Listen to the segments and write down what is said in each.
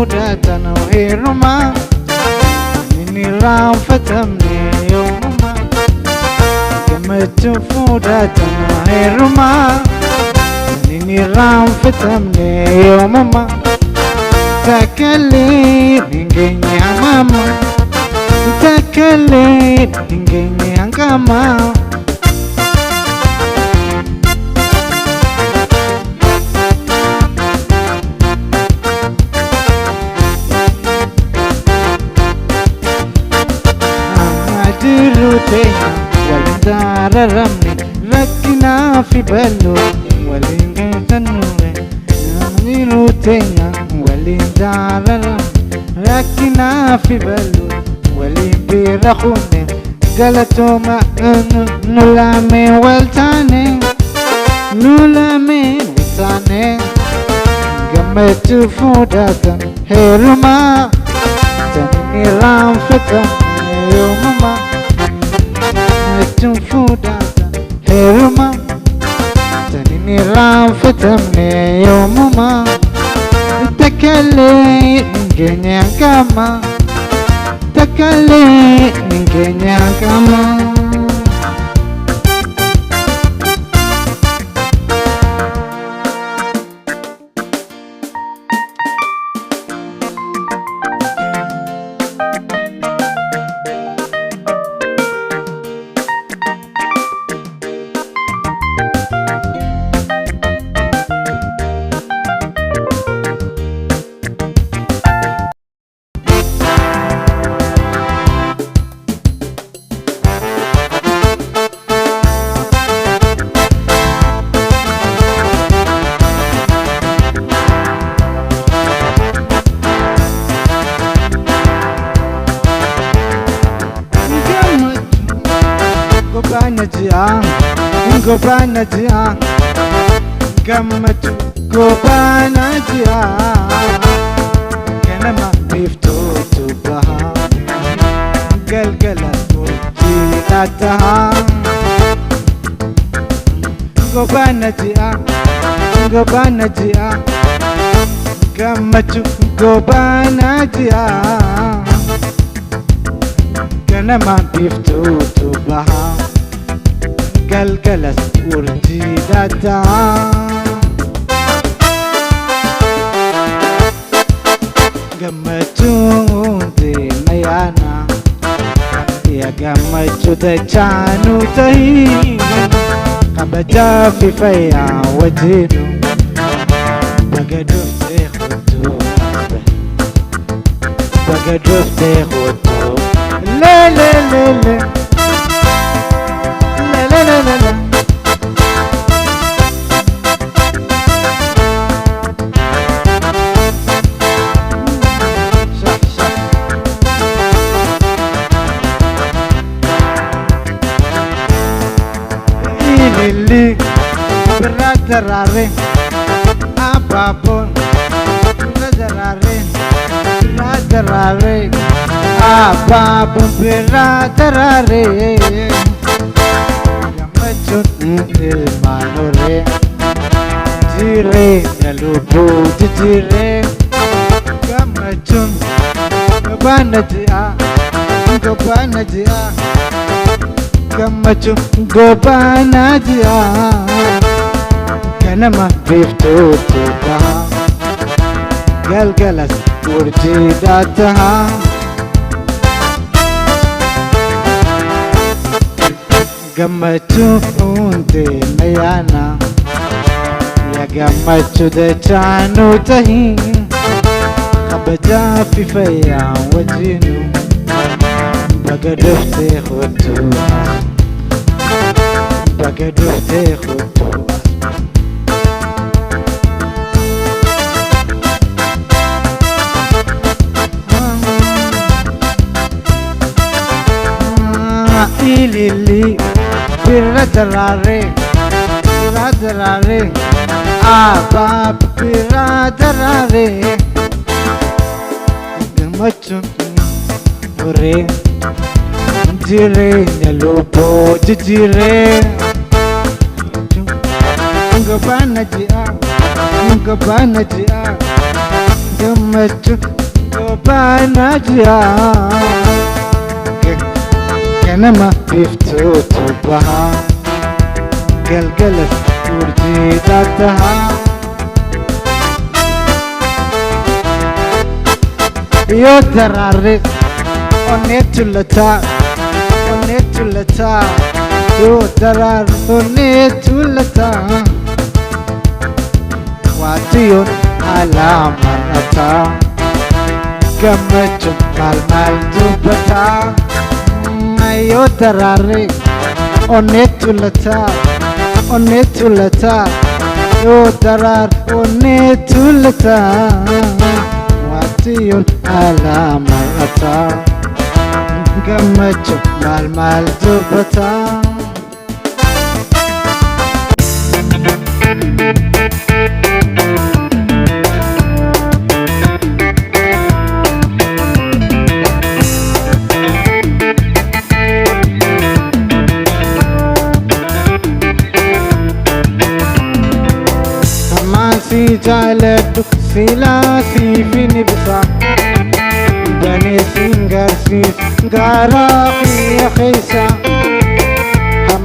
fudhatan heerumaa inni raanfatamne yoomumaa gammachuu fudhatan heerumaa inni raanfatamne yoomumaa takkaillee hin geenye hamama takkaillee hin geenye hangama. Jirutenya walindararamne rakkina fi ballo walingetannuwe jirutenya walindararamne rakkina fi ballo walimbirakhune galatoma nulame waltane gammachuu fudhatan heerumaa tanni raanfatamne yoomumaa fudhatan heerumaa tanni raanfatamne yoomumaa takkaillee hin geenye hangama takkaillee hin geenye hangama. Gobana jia gammachuu gobana jia ganama biiftuutu baha galgala urjii taha gobana jia gammachuu gobana jia ganama biiftuutu baha galgalas urjii taha gammachuun deemayaana yaa gammachuu tachaanu tahi kabajaa fi fayyaa wajjinu baga dhuftee khutuu lelelele Lili biradarare ababon biradarare ababon biradarare gammachuun ilmaanore jireenya lubbuu jijjiiree gammachuun gobana ji'a gammachuun gobana ji'a ganama biiftuutu baha galgalas urjii taha gammachuun deemayaana yaa gammachuu tachaanu tahi kabajaa fi fayyaa wajjinu baga dhuftee khutuu ilili biradarare abab biradarare gammachuun ure jireenya lubbuu jijjiiree gobana ji'a gammachuun وبنجيا كنما بفتوت بها قلقلت ورجيداتها يدراري ونيتولتا يدرار ونيتولتا واتيون على مرتا كمجم مال دبتا يدراري ونيتولتا يدرار ونيتولتا واتيون على مرتا كمجم مال دبتا ماسي جالد سلاسي في نبسا بني سنغرسيس غراقي خيسا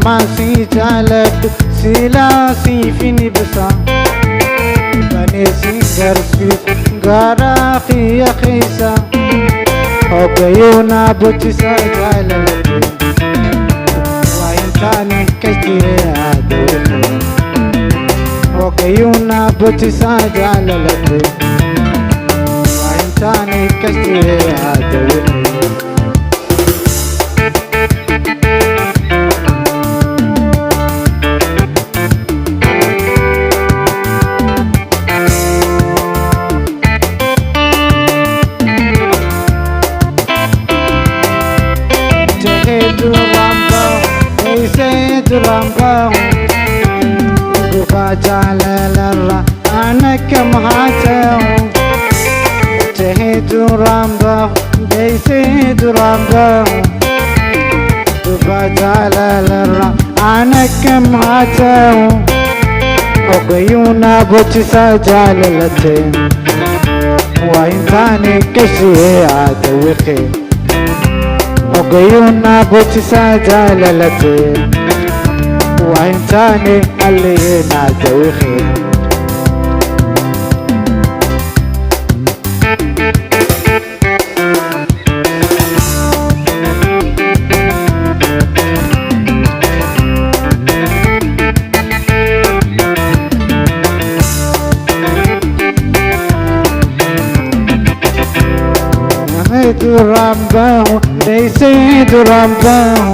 ماسي جالد سلاسي في نبسا بني سنغرسيس غراقي خيسا وبيونا بوتسا جالد وإنساني كثير عدو وكيونا بوتسا جالد وإنساني كثير عدو رامبا وفاجال للرا أنا كم هاتو تهيد رامبا بيسيد رامبا وفاجال للرا أنا كم هاتو وقيونا بوتسا جاللتين وإنساني كشي عدوخي وقيونا بوتسا جاللتين وإنساني اللي نادوخي رامباو ليسيد رامباو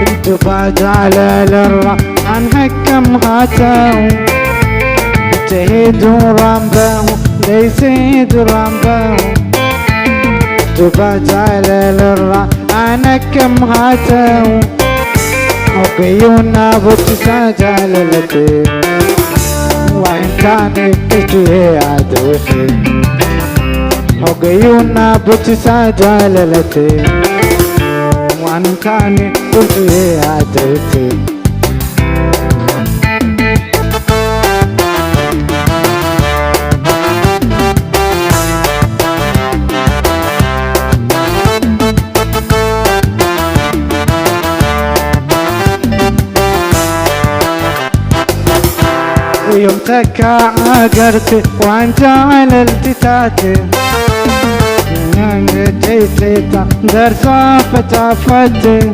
انتو باجعل للرا عنك كم هاتاو تهيدو رامباو ليسيد رامباو انتو باجعل للرا عنك كم هاتاو وقيونا بوتسا جاللتي وإن كان كتوه عدوخي وقيونا بوتسا جاللتي وان كان كتوه عدوخي يوم تكا عقرت وان جعل التتاتي جيتيتا درسا فتافتي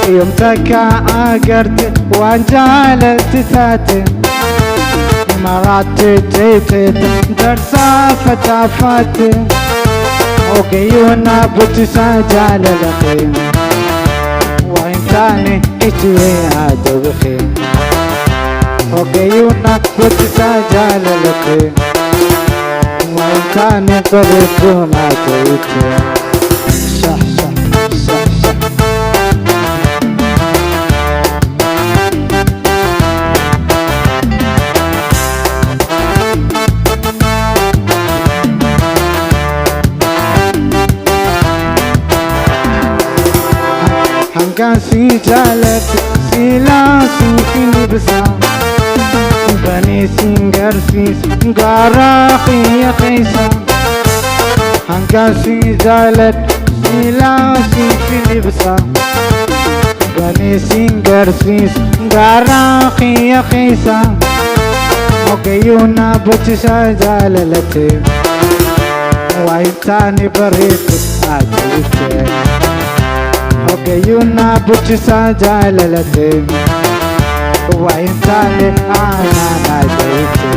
يوم تكا عقرت وان جعل التتاتي مرات جيتيتا درسا فتافتي وقيونا بوتسا جاللتي وان كان اتوي عدوخي وقيونا بوتسا جاللتي وإن كان قريب ما تيتي صح صح صح صح هنقاسي جالت سلاسي في لبسا بني سنغرسيس غراقي يا خيسا kasih jalan Sila si Pilipsa Gani singer sis Gara kiya kisa Okay yun na buti sa jalalate Waitani barito adalite Okay yun na buti sa jalalate Waitani ananadalite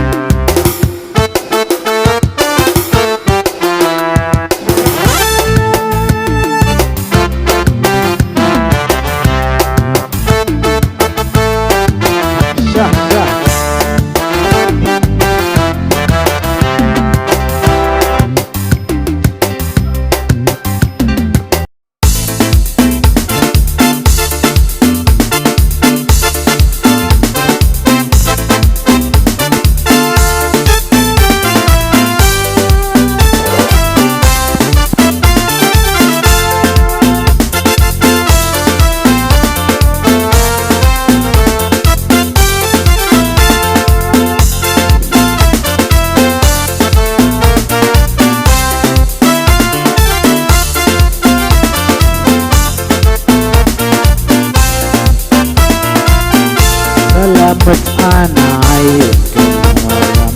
Salamat anay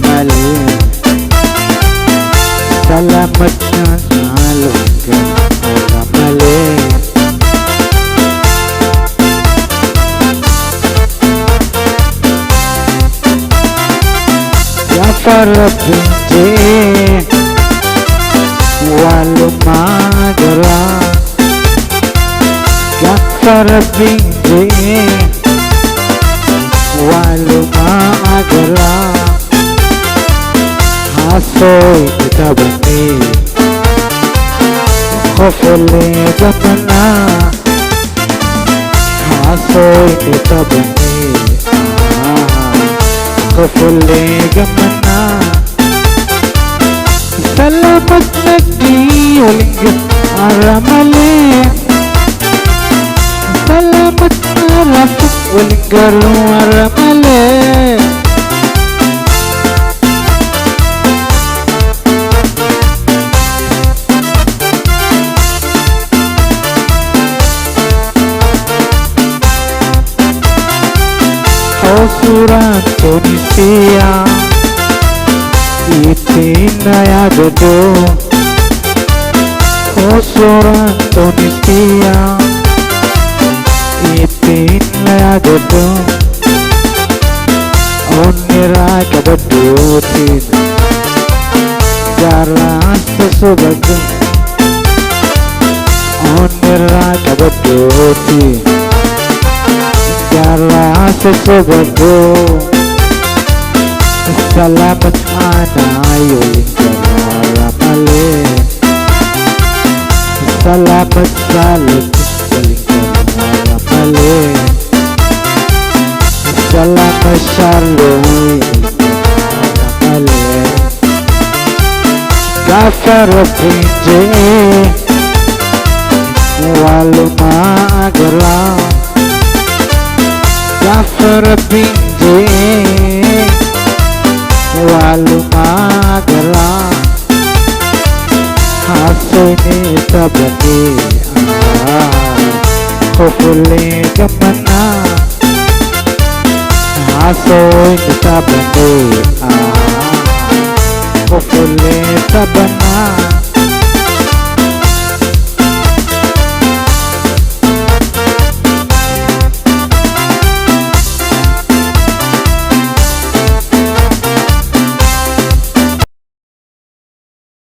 mali Salamat na salunggan mali Ya para binti walau magara Ya para binti walau maagala hasoy kita bani khofle jamana hasoy kita bani khofle jamana salamat nagdi uling aramale salamat arafuk uling garuara male Osuran Tunisia Itinaya gado Osuran Tunisia Itinaya gado Onirai kabadutin Jalan sesubaga Onirai kabadutin Jalan sesubaga Salamat anayo lingkara mali Salamat salut lingkara mali Salamat shalom mali Gafar pinje walau maagara Gafar pinje walau magala hasini tabani khofle gamana hasini tabani khofle tabana